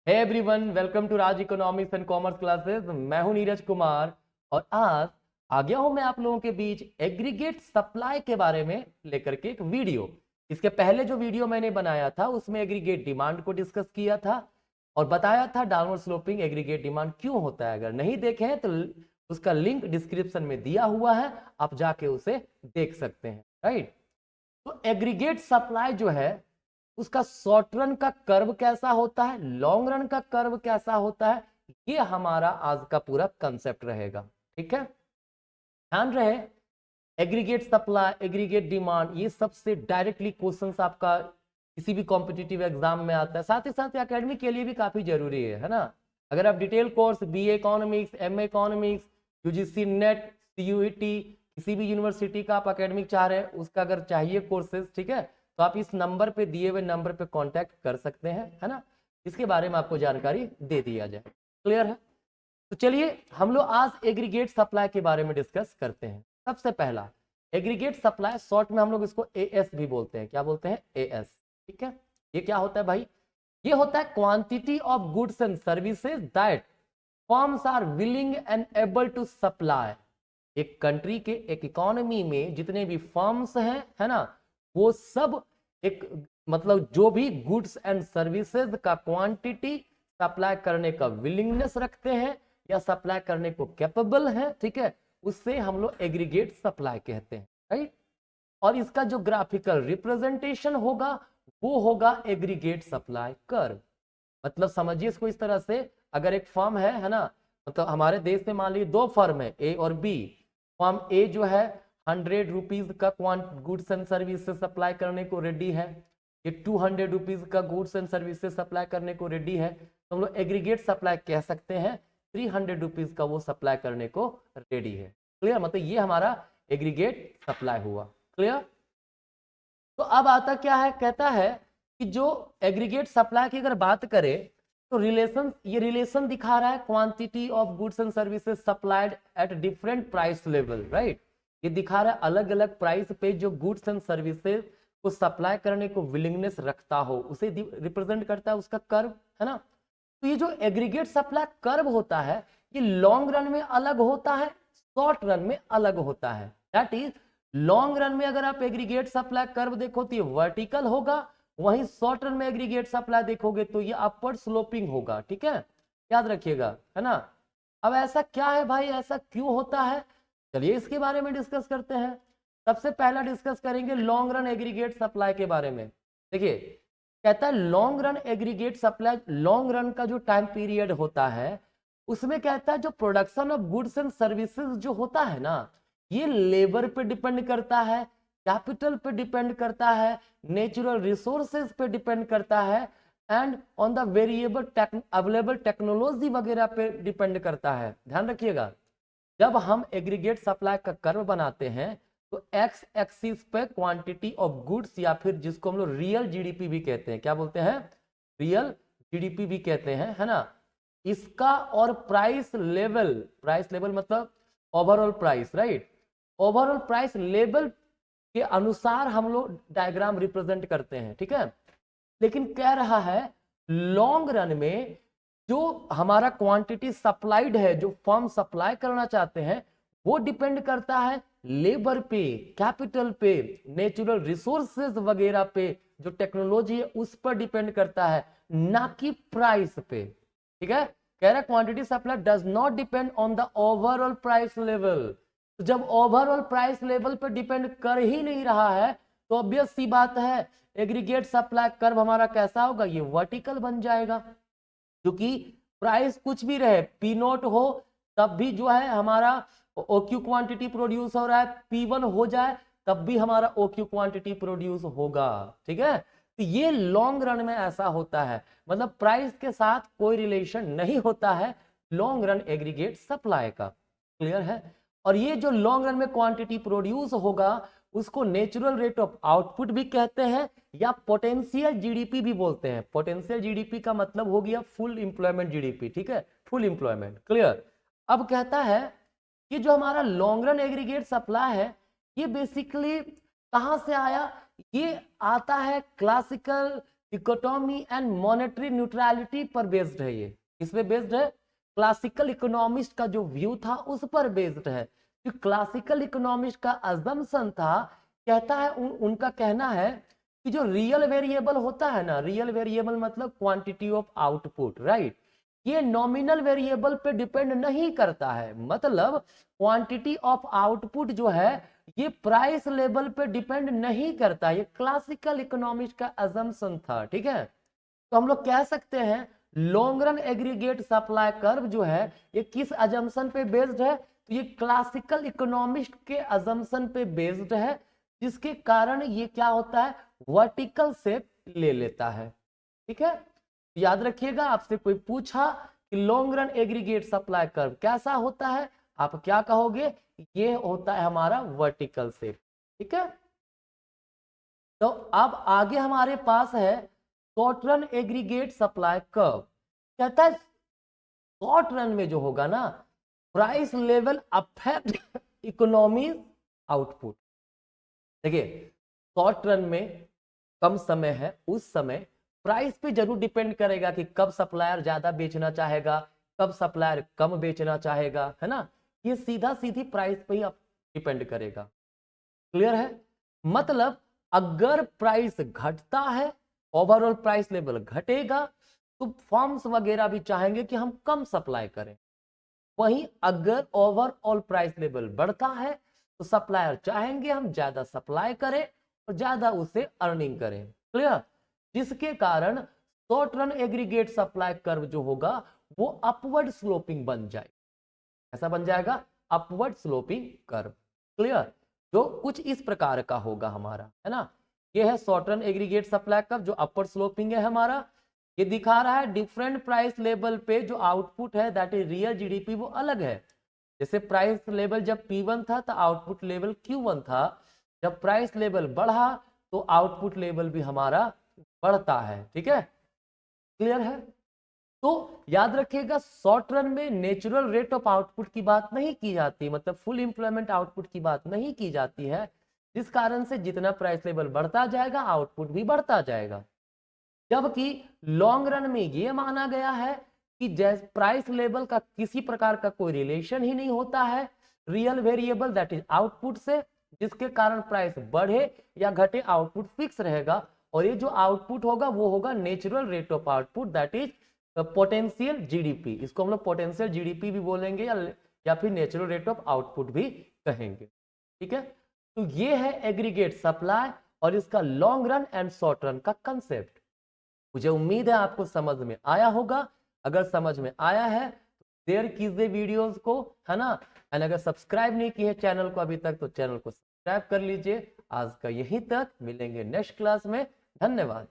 Hey everyone, welcome to Raj economics and commerce classes. मैं हूं नीरज कुमार और आज आ गया हूं मैं आप लोगों के बीच एग्रीगेट सप्लाई के बारे में लेकर के एक वीडियो। इसके पहले जो वीडियो मैंने बनाया था उसमें एग्रीगेट डिमांड को डिस्कस किया था और बताया था डाउनवर्ड स्लोपिंग एग्रीगेट डिमांड क्यों होता है। अगर नहीं देखे हैं तो उसका लिंक डिस्क्रिप्शन में दिया हुआ है, आप जाके उसे देख सकते हैं। राइट, तो एग्रीगेट सप्लाई जो है उसका शॉर्ट रन का कर्व कैसा होता है, लॉन्ग रन का कर्व कैसा होता है, ये हमारा आज का पूरा कंसेप्ट रहेगा। ठीक है, ध्यान रहे एग्रीगेट सप्लाई एग्रीगेट डिमांड ये सबसे डायरेक्टली क्वेश्चंस आपका किसी भी कॉम्पिटिटिव एग्जाम में आता है, साथ ही साथ एकेडमिक के लिए भी काफी जरूरी है ना। अगर आप detail course BA economics, MA economics, UGC net, CUET किसी भी यूनिवर्सिटी का आप एकेडमिक चाह रहे हैं उसका अगर चाहिए कोर्सेज, ठीक है, तो आप इस नंबर पे दिए हुए नंबर पे कांटेक्ट कर सकते हैं, है ना। इसके बारे में आपको जानकारी दे दिया जाए। क्लियर है? तो चलिए हम लोग आज एग्रीगेट सप्लाई के बारे में डिस्कस करते हैं। सबसे पहला एग्रीगेट सप्लाई, शॉर्ट में हम लोग इसको एएस भी बोलते हैं। क्या बोलते हैं? एएस। ठीक है, ये क्या होता है भाई? ये होता है quantity of goods and services that firms are willing and able to supply. एक कंट्री के एक इकोनॉमी में जितने भी फर्म्स हैं, है ना, वो सब एक मतलब जो भी गुड्स एंड सर्विसेज का क्वांटिटी सप्लाई करने का विलिंगनेस रखते हैं या सप्लाई करने को कैपेबल है, ठीक है, उससे हम लोग एग्रीगेट सप्लाई कहते हैं। राइट, और इसका जो ग्राफिकल रिप्रेजेंटेशन होगा वो होगा एग्रीगेट सप्लाई कर्व। मतलब समझिए इसको इस तरह से, अगर एक फर्म है ना, मतलब हमारे देश में मान लीजिए दो फर्म है ए और बी। फर्म ए जो है 100 रुपीज का गुड्स एंड सर्विसेज सप्लाई करने को रेडी है, ये 200 रुपीज का गुड्स एंड सर्विसेज सप्लाई करने को रेडी है, तो हम लोग एग्रीगेट सप्लाई कह सकते हैं 300 रुपीज का वो सप्लाई करने को रेडी है। क्लियर? मतलब ये हमारा एग्रीगेट सप्लाई हुआ। क्लियर? तो अब आता क्या है, कहता है कि जो एग्रीगेट सप्लाई की अगर बात करें तो ये रिलेशन दिखा रहा है quantity of goods and services supplied at different price level. Right, ये दिखा रहा है अलग अलग प्राइस पे जो गुड्स एंड सर्विसेज को सप्लाई करने को विलिंगनेस रखता हो उसे रिप्रेजेंट करता है उसका कर्व, है ना। तो ये जो एग्रीगेट सप्लाई कर्व होता है ये लॉन्ग रन में अलग होता है, शॉर्ट रन में अलग होता है। दैट इज लॉन्ग रन में अगर आप एग्रीगेट सप्लाई कर्व देखो तो ये वर्टिकल होगा, वहीं शॉर्ट रन में एग्रीगेट सप्लाई देखोगे तो ये अपवर्ड स्लोपिंग होगा। ठीक है, याद रखिएगा, है ना। अब ऐसा क्या है भाई, ऐसा क्यों होता है, चलिए इसके बारे में डिस्कस करते हैं। सबसे पहला डिस्कस करेंगे लॉन्ग रन एग्रीगेट सप्लाई के बारे में। देखिए कहता है long run aggregate supply, long run का जो टाइम पीरियड होता है उसमें कहता है जो production of goods and services जो होता है ना, ये लेबर पे डिपेंड करता है, कैपिटल पे डिपेंड करता है, नेचुरल रिसोर्सेज पे डिपेंड करता है and on the variable available technology वगैरह पे डिपेंड करता है। ध्यान रखिएगा, जब हम एग्रीगेट सप्लाई का कर्व बनाते हैं तो एक्स एक्सिस पे क्वांटिटी ऑफ गुड्स या फिर जिसको हम लोग रियल जीडीपी भी कहते हैं, क्या बोलते हैं? रियल जीडीपी भी कहते हैं, है ना, इसका और प्राइस लेवल मतलब overall price. Right, overall price level के अनुसार हम लोग डायग्राम रिप्रेजेंट करते हैं। ठीक है, लेकिन कह रहा है लॉन्ग रन में जो हमारा क्वांटिटी सप्लाइड है, जो फर्म सप्लाई करना चाहते हैं, वो डिपेंड करता है लेबर पे, कैपिटल पे, नेचुरल रिसोर्सेज वगैरह पे, जो टेक्नोलॉजी है उस पर डिपेंड करता है, ना कि प्राइस पे। ठीक है, कह रहा है quantity supply does not depend on the overall price level. तो जब ओवरऑल प्राइस लेवल पर डिपेंड कर ही नहीं रहा है तो ऑब्वियस सी बात है एग्रीगेट सप्लाई कर्व हमारा कैसा होगा, ये वर्टिकल बन जाएगा। क्योंकि प्राइस कुछ भी रहे, पी नोट हो तब भी जो है हमारा ओक्यू क्वांटिटी प्रोड्यूस हो रहा है, P1 हो जाए तब भी हमारा ओक्यू क्वांटिटी प्रोड्यूस होगा। ठीक है, तो ये लॉन्ग रन में ऐसा होता है, मतलब प्राइस के साथ कोई रिलेशन नहीं होता है लॉन्ग रन एग्रीगेट सप्लाई का। क्लियर है? और ये जो लॉन्ग रन में क्वांटिटी प्रोड्यूस होगा उसको नेचुरल रेट ऑफ आउटपुट भी कहते हैं या पोटेंशियल जीडीपी भी बोलते हैं। पोटेंशियल जीडीपी का मतलब हो गया फुल एम्प्लॉयमेंट जीडीपी। ठीक है, फुल एम्प्लॉयमेंट। क्लियर? अब कहता है कि जो हमारा लॉन्ग रन एग्रीगेट सप्लाई है ये बेसिकली कहां से आया, ये आता है classical economy and monetary neutrality पर बेस्ड है। ये किस पे बेस्ड है? क्लासिकल इकोनॉमिस्ट का जो व्यू था उस पर बेस्ड है। जो क्लासिकल इकोनॉमिस्ट का अजम्पशन था, कहता है उनका कहना है कि जो रियल वेरिएबल होता है ना, रियल वेरिएबल मतलब क्वांटिटी ऑफ आउटपुट, राइट, ये नॉमिनल वेरिएबल पे डिपेंड नहीं करता है। मतलब क्वांटिटी ऑफ आउटपुट जो है ये प्राइस लेवल पे डिपेंड नहीं करता। ये क्लासिकल इकोनॉमिक्स का अजम्पशन था, ठीक है। तो हम लोग कह सकते हैं long run aggregate supply curve जो है ये किस अजम्पशन पे बेस्ड है? तो ये क्लासिकल इकोनॉमिक्स के अजम्पशन पे बेस्ड है, जिसके कारण ये क्या होता है, वर्टिकल शेप ले लेता है, ठीक है। याद रखिएगा, आपसे कोई पूछा कि long run aggregate supply curve कैसा होता है, आप क्या कहोगे? ये होता है हमारा वर्टिकल शेप, ठीक है। तो अब आगे हमारे पास है short run aggregate supply curve. कहता है शॉर्ट रन में जो होगा ना, price level affect economy output. देखिए शॉर्ट रन में कम समय है, उस समय प्राइस पे जरूर डिपेंड करेगा कि कब सप्लायर ज्यादा बेचना चाहेगा, कब सप्लायर कम बेचना चाहेगा, है ना। ये सीधा सीधी प्राइस पे ही डिपेंड करेगा। क्लियर है? मतलब अगर प्राइस घटता है, ओवरऑल प्राइस लेवल घटेगा, तो फर्म्स वगैरह भी चाहेंगे कि हम कम सप्लाई करें। वहीं अगर ओवरऑल प्राइस लेवल बढ़ता है तो सप्लायर चाहेंगे हम ज्यादा सप्लाई करें और ज्यादा उसे अर्निंग करें। क्लियर? जिसके कारण short run aggregate supply curve जो होगा वो अपवर्ड स्लोपिंग बन जाए। ऐसा बन जाएगा अपवर्ड स्लोपिंग कर्व। क्लियर? जो कुछ इस प्रकार का होगा हमारा, है ना। ये है short run aggregate supply curve जो अपवर्ड स्लोपिंग है हमारा। ये दिखा रहा है डिफरेंट प्राइस लेवल पे जो आउटपुट है दैट इज रियल जीडीपी वो अलग है। जैसे प्राइस लेवल जब P1 था तो आउटपुट लेवल Q1 था। जब प्राइस लेवल बढ़ा तो आउटपुट लेवल भी हमारा बढ़ता है, ठीक है। क्लियर है? तो याद रखिएगा शॉर्ट रन में नेचुरल रेट ऑफ आउटपुट की बात नहीं की जाती, मतलब फुल एम्प्लॉयमेंट आउटपुट की बात नहीं की जाती है, जिस कारण से जितना प्राइस लेवल बढ़ता जाएगा आउटपुट भी बढ़ता जाएगा। जबकि लॉन्ग रन में यह माना गया है कि जैसे प्राइस लेवल का किसी प्रकार का कोई रिलेशन ही नहीं होता है real variable that is output से, जिसके कारण प्राइस बढ़े या घटे आउटपुट फिक्स रहेगा। और ये जो आउटपुट होगा वो होगा natural rate of output that is potential GDP. इसको हम लोग पोटेंशियल जीडीपी भी बोलेंगे या फिर नेचुरल रेट ऑफ आउटपुट भी कहेंगे, ठीक है। तो ये है एग्रीगेट सप्लाई और इसका long run and short run का कंसेप्ट। मुझे उम्मीद है आपको समझ में आया होगा। अगर समझ में आया है तो शेयर कीजिए वीडियोस को, है ना। एंड अगर सब्सक्राइब नहीं किए चैनल को अभी तक तो चैनल को सब्सक्राइब कर लीजिए। आज का यहीं तक, मिलेंगे नेक्स्ट क्लास में। धन्यवाद।